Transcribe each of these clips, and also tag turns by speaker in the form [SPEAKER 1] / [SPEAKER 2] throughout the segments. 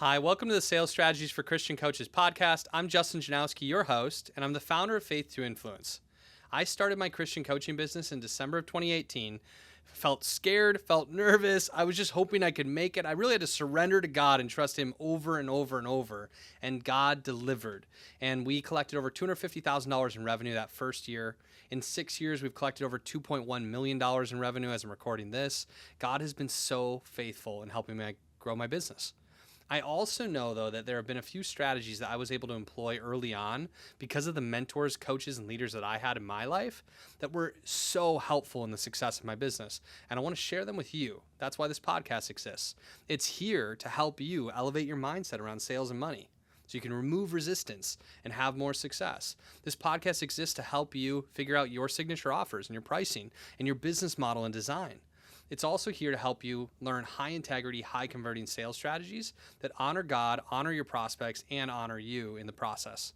[SPEAKER 1] Hi, welcome to the Sales Strategies for Christian Coaches podcast. I'm Justin Janowski, your host, and I'm the founder of Faith to Influence. I started my Christian coaching business in December of 2018. Felt scared, felt nervous. I was just hoping I could make it. I really had to surrender to God and trust Him over and over and over, and God delivered. And we collected over $250,000 in revenue that first year. In 6 years, we've collected over $2.1 million in revenue as I'm recording this. God has been so faithful in helping me grow my business. I also know, though, that there have been a few strategies that I was able to employ early on because of the mentors, coaches, and leaders that I had in my life that were so helpful in the success of my business. And I want to share them with you. That's why this podcast exists. It's here to help you elevate your mindset around sales and money so you can remove resistance and have more success. This podcast exists to help you figure out your signature offers and your pricing and your business model and design. It's also here to help you learn high integrity, high converting sales strategies that honor God, honor your prospects, and honor you in the process.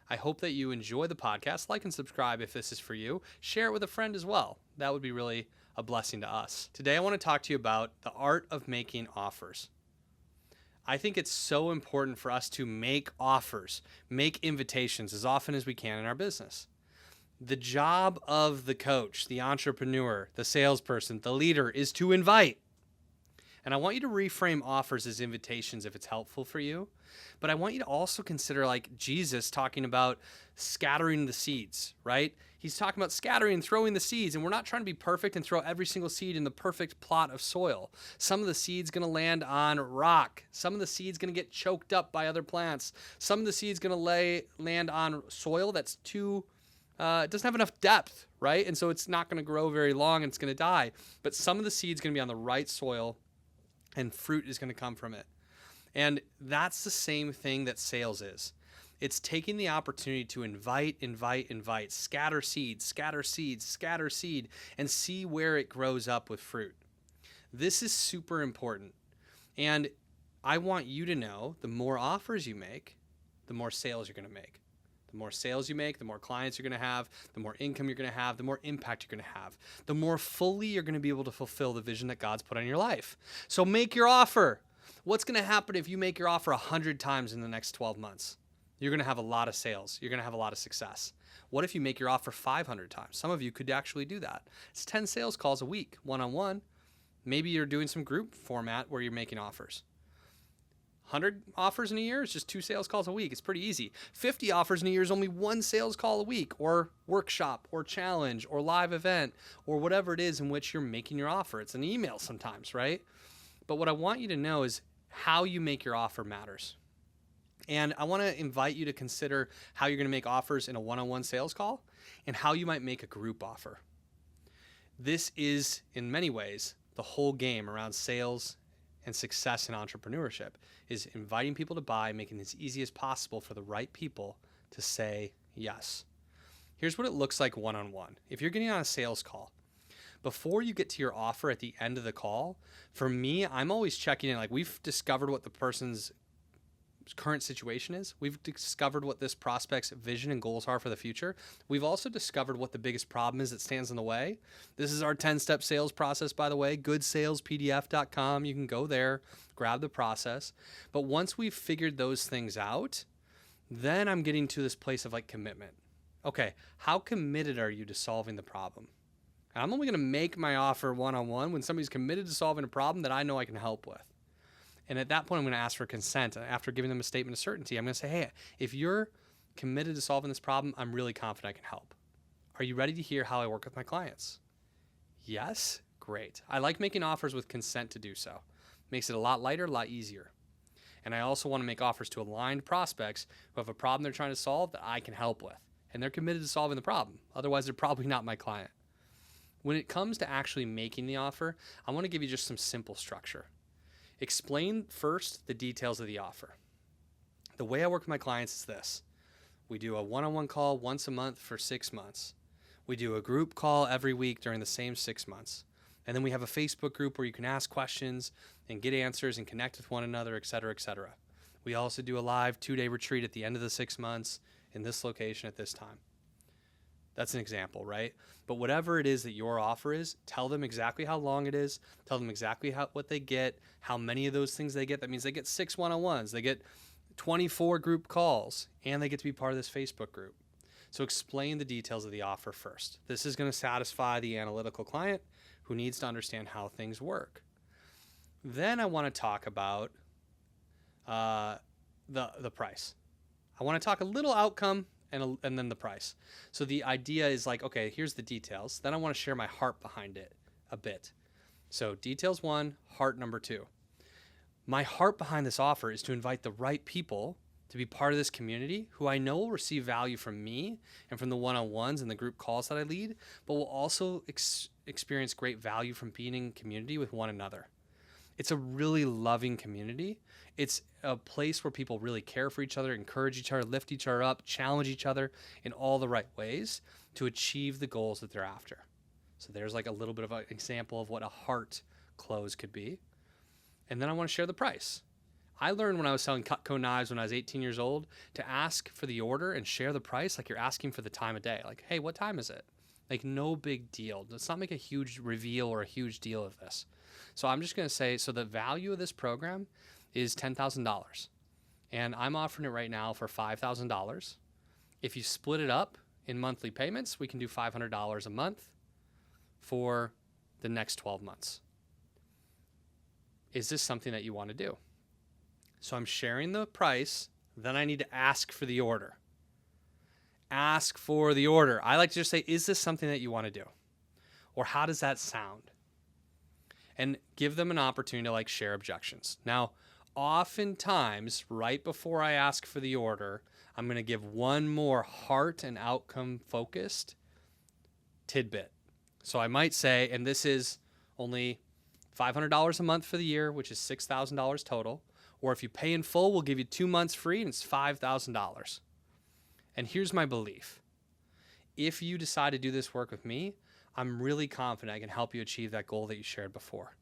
[SPEAKER 1] I hope that you enjoy the podcast. Like and subscribe if this is for you. Share it with a friend as well. That would be really a blessing to us. Today, I want to talk to you about the art of making offers. I think it's so important for us to make offers, make invitations as often as we can in our business. The job of the coach, the entrepreneur, the salesperson, the leader is to invite. And I want you to reframe offers as invitations if it's helpful for you. But I want you to also consider like Jesus talking about scattering the seeds, right? He's talking about scattering and throwing the seeds. And we're not trying to be perfect and throw every single seed in the perfect plot of soil. Some of the seed's going to land on rock. Some of the seed's going to get choked up by other plants. Some of the seed's going to land on soil that's it doesn't have enough depth, right? And so it's not going to grow very long and it's going to die. But some of the seed's going to be on the right soil and fruit is going to come from it. And that's the same thing that sales is. It's taking the opportunity to invite, scatter seed, and see where it grows up with fruit. This is super important. And I want you to know the more offers you make, the more sales you're going to make. The more sales you make, the more clients you're going to have, the more income you're going to have, the more impact you're going to have, the more fully you're going to be able to fulfill the vision that God's put on your life. So make your offer. What's going to happen if you make your offer 100 times in the next 12 months? You're going to have a lot of sales. You're going to have a lot of success. What if you make your offer 500 times? Some of you could actually do that. It's 10 sales calls a week, one-on-one. Maybe you're doing some group format where you're making offers. 100 offers in a year is just 2 sales calls a week. It's pretty easy. 50 offers in a year is only 1 sales call a week, or workshop or challenge or live event or whatever it is in which you're making your offer. It's an email sometimes, right? But what I want you to know is how you make your offer matters. And I want to invite you to consider how you're going to make offers in a one-on-one sales call and how you might make a group offer. This is, in many ways, the whole game around sales and success in entrepreneurship, is inviting people to buy, making it as easy as possible for the right people to say yes. Here's what it looks like one-on-one. If you're getting on a sales call, before you get to your offer at the end of the call, for me, I'm always checking in. Like, we've discovered what the person's current situation is. We've discovered what this prospect's vision and goals are for the future. We've also discovered what the biggest problem is that stands in the way. This is our 10-step sales process, by the way, goodsalespdf.com. You can go there, grab the process. But once we've figured those things out, then I'm getting to this place of like commitment. Okay, how committed are you to solving the problem? And I'm only going to make my offer one-on-one when somebody's committed to solving a problem that I know I can help with. And at that point, I'm going to ask for consent. After giving them a statement of certainty, I'm going to say, hey, if you're committed to solving this problem, I'm really confident I can help. Are you ready to hear how I work with my clients? Yes? Great. I like making offers with consent to do so. Makes it a lot lighter, a lot easier. And I also want to make offers to aligned prospects who have a problem they're trying to solve that I can help with. And they're committed to solving the problem. Otherwise, they're probably not my client. When it comes to actually making the offer, I want to give you just some simple structure. Explain first the details of the offer. The way I work with my clients is this. We do a one-on-one call once a month for 6 months. We do a group call every week during the same 6 months. And then we have a Facebook group where you can ask questions and get answers and connect with one another, et cetera, et cetera. We also do a live 2-day retreat at the end of the 6 months in this location at this time. That's an example, right? But whatever it is that your offer is, tell them exactly how long it is. Tell them exactly what they get, how many of those things they get. That means they get 6 one-on-ones, they get 24 group calls, and they get to be part of this Facebook group. So explain the details of the offer first. This is going to satisfy the analytical client who needs to understand how things work. Then I want to talk about the price. I want to talk a little outcome and then the price. So the idea is like, okay, here's the details. Then I want to share my heart behind it a bit. So details 1, heart number 2. My heart behind this offer is to invite the right people to be part of this community who I know will receive value from me and from the one-on-ones and the group calls that I lead, but will also experience great value from being in community with one another. It's a really loving community. It's a place where people really care for each other, encourage each other, lift each other up, challenge each other in all the right ways to achieve the goals that they're after. So there's like a little bit of an example of what a heart close could be. And then I want to share the price. I learned when I was selling Cutco knives when I was 18 years old to ask for the order and share the price like you're asking for the time of day. Like, hey, what time is it? Like, no big deal. Let's not make a huge reveal or a huge deal of this. So I'm just going to say, so the value of this program is $10,000. And I'm offering it right now for $5,000. If you split it up in monthly payments, we can do $500 a month for the next 12 months. Is this something that you want to do? So I'm sharing the price, then I need to ask for the order. Ask for the order. I like to just say, is this something that you want to do? Or how does that sound? And give them an opportunity to like share objections. Now, oftentimes, right before I ask for the order, I'm going to give one more heart and outcome focused tidbit. So I might say, and this is only $500 a month for the year, which is $6,000 total. Or if you pay in full, we'll give you 2 months free and it's $5,000. And here's my belief. If you decide to do this work with me, I'm really confident I can help you achieve that goal that you shared before.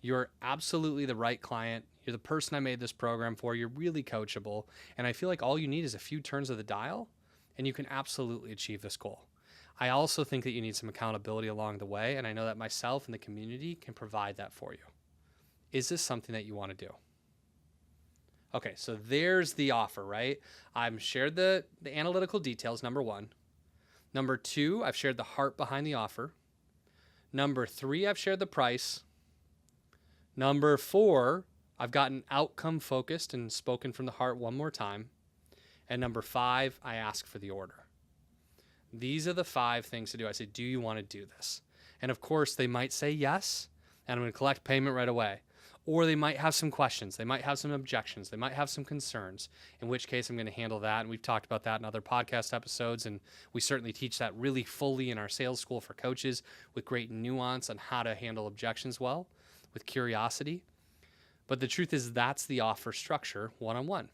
[SPEAKER 1] You're absolutely the right client. You're the person I made this program for. You're really coachable. And I feel like all you need is a few turns of the dial and you can absolutely achieve this goal. I also think that you need some accountability along the way. And I know that myself and the community can provide that for you. Is this something that you want to do? Okay, so there's the offer, right? I've shared the analytical details, number 1. Number 2, I've shared the heart behind the offer. Number 3, I've shared the price. Number 4, I've gotten outcome focused and spoken from the heart one more time. And number 5, I ask for the order. These are the 5 things to do. I say, do you want to do this? And of course, they might say yes, and I'm going to collect payment right away. Or they might have some questions. They might have some objections. They might have some concerns, in which case I'm going to handle that. And we've talked about that in other podcast episodes. And we certainly teach that really fully in our sales school for coaches with great nuance on how to handle objections well, with curiosity. But the truth is that's the offer structure one-on-one.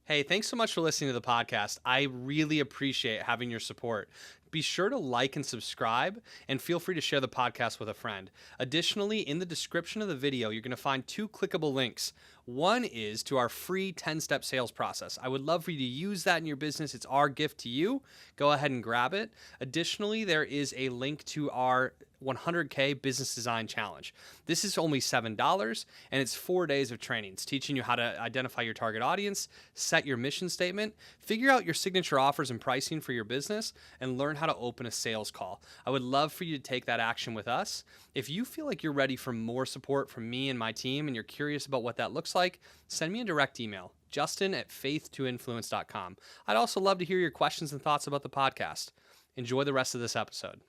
[SPEAKER 1] Hey, thanks so much for listening to the podcast. I really appreciate having your support. Be sure to like and subscribe, and feel free to share the podcast with a friend. Additionally, in the description of the video, you're going to find 2 clickable links. One is to our free 10-step sales process. I would love for you to use that in your business. It's our gift to you. Go ahead and grab it. Additionally, there is a link to our 100K Business Design Challenge. This is only $7, and it's 4 days of training. It's teaching you how to identify your target audience, set your mission statement, figure out your signature offers and pricing for your business, and learn how to open a sales call. I would love for you to take that action with us. If you feel like you're ready for more support from me and my team, and you're curious about what that looks like, send me a direct email, justin@faith2influence.com. I'd also love to hear your questions and thoughts about the podcast. Enjoy the rest of this episode.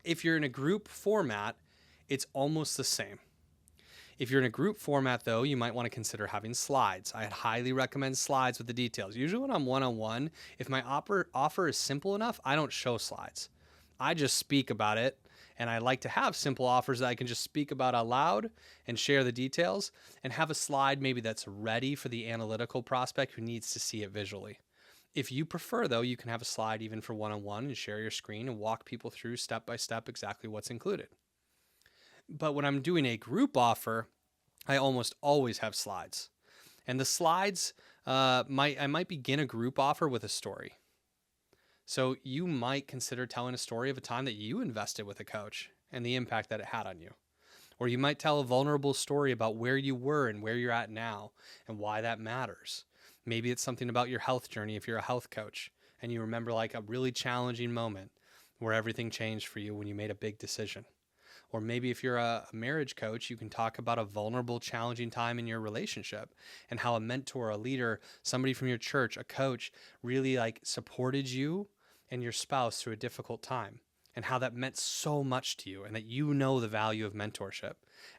[SPEAKER 1] If you're in a group format, it's almost the same. If you're in a group format, though, you might want to consider having slides. I'd highly recommend slides with the details. Usually when I'm one-on-one, if my offer is simple enough, I don't show slides. I just speak about it, and I like to have simple offers that I can just speak about out loud and share the details, and have a slide maybe that's ready for the analytical prospect who needs to see it visually. If you prefer, though, you can have a slide even for one-on-one and share your screen and walk people through step by step exactly what's included. But when I'm doing a group offer, I almost always have slides. And the slides, I might begin a group offer with a story. So you might consider telling a story of a time that you invested with a coach and the impact that it had on you. Or you might tell a vulnerable story about where you were and where you're at now and why that matters. Maybe it's something about your health journey if you're a health coach and you remember like a really challenging moment where everything changed for you when you made a big decision. Or maybe if you're a marriage coach, you can talk about a vulnerable, challenging time in your relationship and how a mentor, a leader, somebody from your church, a coach really like supported you and your spouse through a difficult time and how that meant so much to you and that you know the value of mentorship.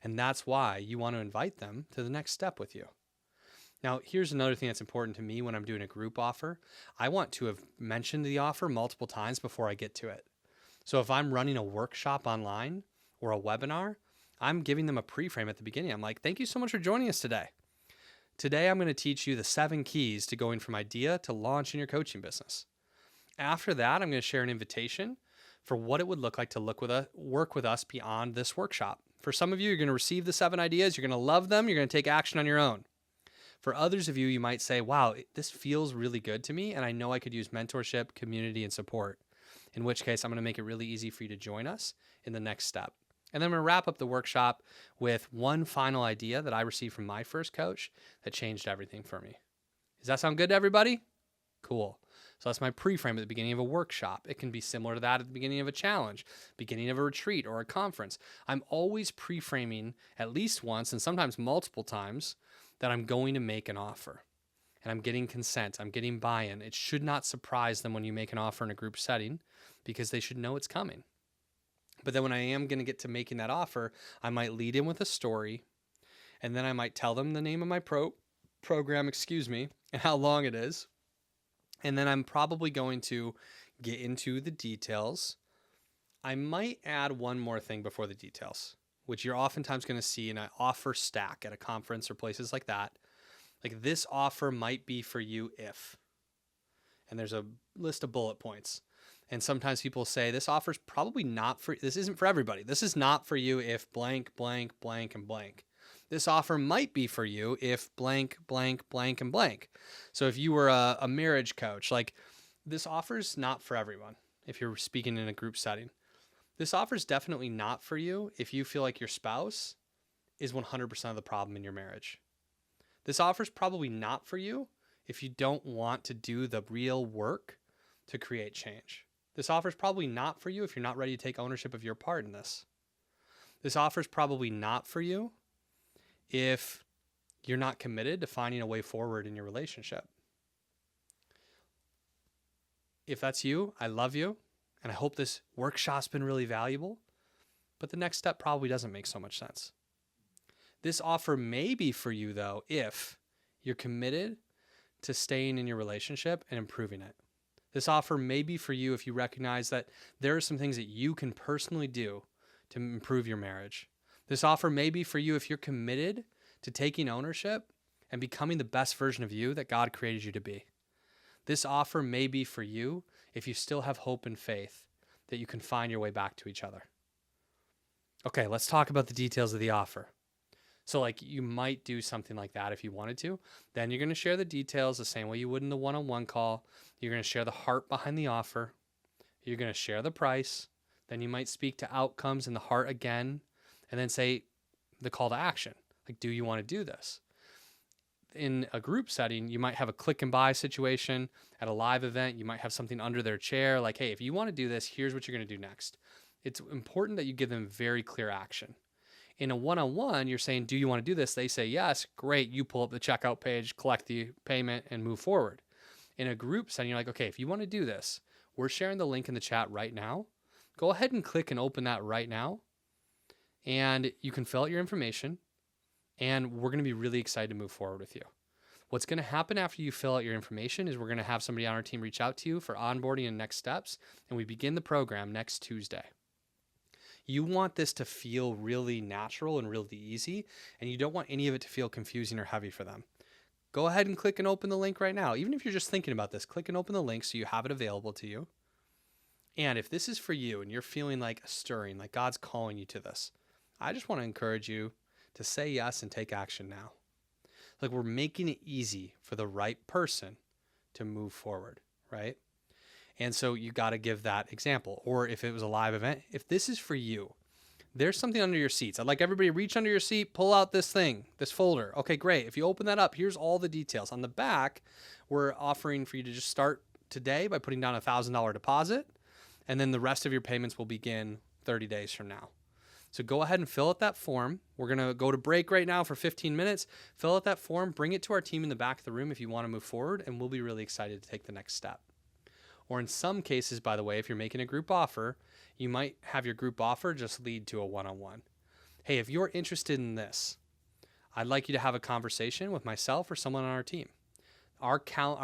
[SPEAKER 1] And that's why you want to invite them to the next step with you. Now, here's another thing that's important to me when I'm doing a group offer. I want to have mentioned the offer multiple times before I get to it. So if I'm running a workshop online or a webinar, I'm giving them a pre-frame at the beginning. I'm like, thank you so much for joining us today. Today, I'm going to teach you the 7 keys to going from idea to launch in your coaching business. After that, I'm going to share an invitation for what it would look like to work with us beyond this workshop. For some of you, you're going to receive the 7 ideas. You're going to love them. You're going to take action on your own. For others of you, you might say, wow, this feels really good to me, and I know I could use mentorship, community, and support, in which case I'm going to make it really easy for you to join us in the next step. And then I'm going to wrap up the workshop with one final idea that I received from my first coach that changed everything for me. Does that sound good to everybody? Cool. So that's my pre-frame at the beginning of a workshop. It can be similar to that at the beginning of a challenge, beginning of a retreat or a conference. I'm always pre-framing at least once and sometimes multiple times that I'm going to make an offer. And I'm getting consent. I'm getting buy-in. It should not surprise them when you make an offer in a group setting because they should know it's coming. But then when I am going to get to making that offer, I might lead in with a story, and then I might tell them the name of my program, and how long it is. And then I'm probably going to get into the details. I might add one more thing before the details, which you're oftentimes going to see in an offer stack at a conference or places like that. Like, this offer might be for you if, and there's a list of bullet points. And sometimes people say this offer's probably not for, this isn't for everybody. This is not for you if blank, blank, blank, and blank. This offer might be for you if blank, blank, blank, and blank. So if you were a marriage coach, like, this offer's not for everyone if you're speaking in a group setting. This offer's definitely not for you if you feel like your spouse is 100% of the problem in your marriage. This offer's probably not for you if you don't want to do the real work to create change. This offer is probably not for you if you're not ready to take ownership of your part in this. This offer is probably not for you if you're not committed to finding a way forward in your relationship. If that's you, I love you, and I hope this workshop's been really valuable, but the next step probably doesn't make so much sense. This offer may be for you, though, if you're committed to staying in your relationship and improving it. This offer may be for you if you recognize that there are some things that you can personally do to improve your marriage. This offer may be for you if you're committed to taking ownership and becoming the best version of you that God created you to be. This offer may be for you if you still have hope and faith that you can find your way back to each other. Okay, let's talk about the details of the offer. So like, you might do something like that if you wanted to. Then you're going to share the details the same way you would in the one-on-one call. You're going to share the heart behind the offer. You're going to share the price. Then you might speak to outcomes and the heart again, and then say the call to action. Like, do you want to do this? In a group setting, you might have a click and buy situation. At a live event, you might have something under their chair. Like, hey, if you want to do this, here's what you're going to do next. It's important that you give them very clear action. In a one-on-one, you're saying, do you want to do this? They say, yes, great. You pull up the checkout page, collect the payment, and move forward. In a group setting, you're like, okay, if you want to do this, we're sharing the link in the chat right now. Go ahead and click and open that right now. And you can fill out your information, and we're going to be really excited to move forward with you. What's going to happen after you fill out your information is we're going to have somebody on our team reach out to you for onboarding and next steps, and we begin the program next Tuesday. You want this to feel really natural and really easy, and you don't want any of it to feel confusing or heavy for them. Go ahead and click and open the link right now. Even if you're just thinking about this, click and open the link so you have it available to you. And if this is for you and you're feeling like a stirring, like God's calling you to this, I just want to encourage you to say yes and take action now. Like, we're making it easy for the right person to move forward, right? And so you got to give that example. Or if it was a live event, if this is for you, there's something under your seats. I'd like everybody to reach under your seat, pull out this thing, this folder. Okay, great. If you open that up, here's all the details. On the back, we're offering for you to just start today by putting down a $1,000 deposit, and then the rest of your payments will begin 30 days from now. So go ahead and fill out that form. We're going to go to break right now for 15 minutes. Fill out that form, bring it to our team in the back of the room if you want to move forward, and we'll be really excited to take the next step. Or in some cases, by the way, if you're making a group offer, you might have your group offer just lead to a one-on-one. Hey, if you're interested in this, I'd like you to have a conversation with myself or someone on our team. Our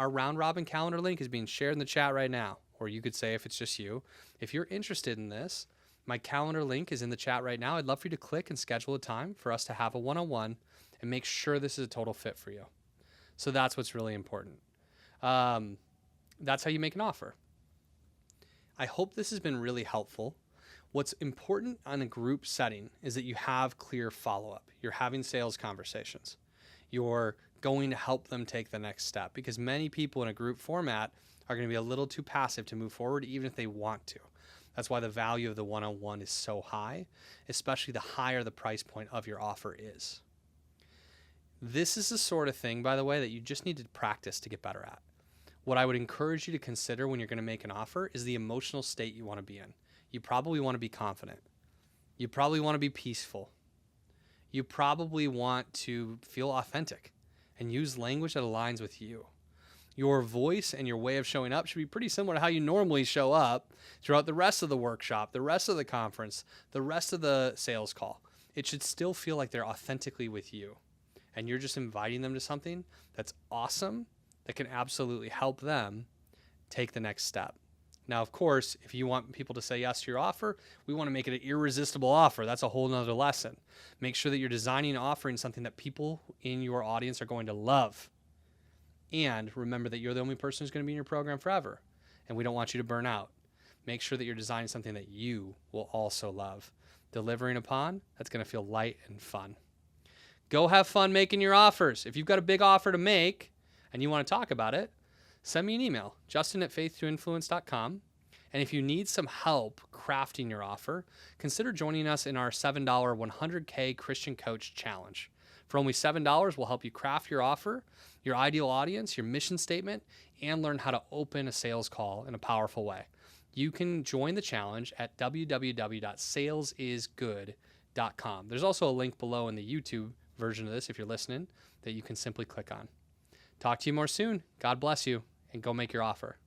[SPEAKER 1] round robin calendar link is being shared in the chat right now. Or you could say, if it's just you, if you're interested in this, my calendar link is in the chat right now. I'd love for you to click and schedule a time for us to have a one-on-one and make sure this is a total fit for you. So that's what's really important. That's how you make an offer. I hope this has been really helpful. What's important on a group setting is that you have clear follow-up. You're having sales conversations. You're going to help them take the next step, because many people in a group format are going to be a little too passive to move forward, even if they want to. That's why the value of the one-on-one is so high, especially the higher the price point of your offer is. This is the sort of thing, by the way, that you just need to practice to get better at. What I would encourage you to consider when you're going to make an offer is the emotional state you want to be in. You probably want to be confident. You probably want to be peaceful. You probably want to feel authentic and use language that aligns with you. Your voice and your way of showing up should be pretty similar to how you normally show up throughout the rest of the workshop, the rest of the conference, the rest of the sales call. It should still feel like they're authentically with you, and you're just inviting them to something that's awesome, that can absolutely help them take the next step. Now, of course, if you want people to say yes to your offer, we want to make it an irresistible offer. That's a whole nother lesson. Make sure that you're designing and offering something that people in your audience are going to love. And remember that you're the only person who's going to be in your program forever, and we don't want you to burn out. Make sure that you're designing something that you will also love. Delivering upon, that's going to feel light and fun. Go have fun making your offers. If you've got a big offer to make and you want to talk about it, send me an email, justin@faith2influence.com. And if you need some help crafting your offer, consider joining us in our $7 100K Christian Coach Challenge. For only $7, we'll help you craft your offer, your ideal audience, your mission statement, and learn how to open a sales call in a powerful way. You can join the challenge at www.salesisgood.com. There's also a link below in the YouTube version of this, if you're listening, that you can simply click on. Talk to you more soon. God bless you, and go make your offer.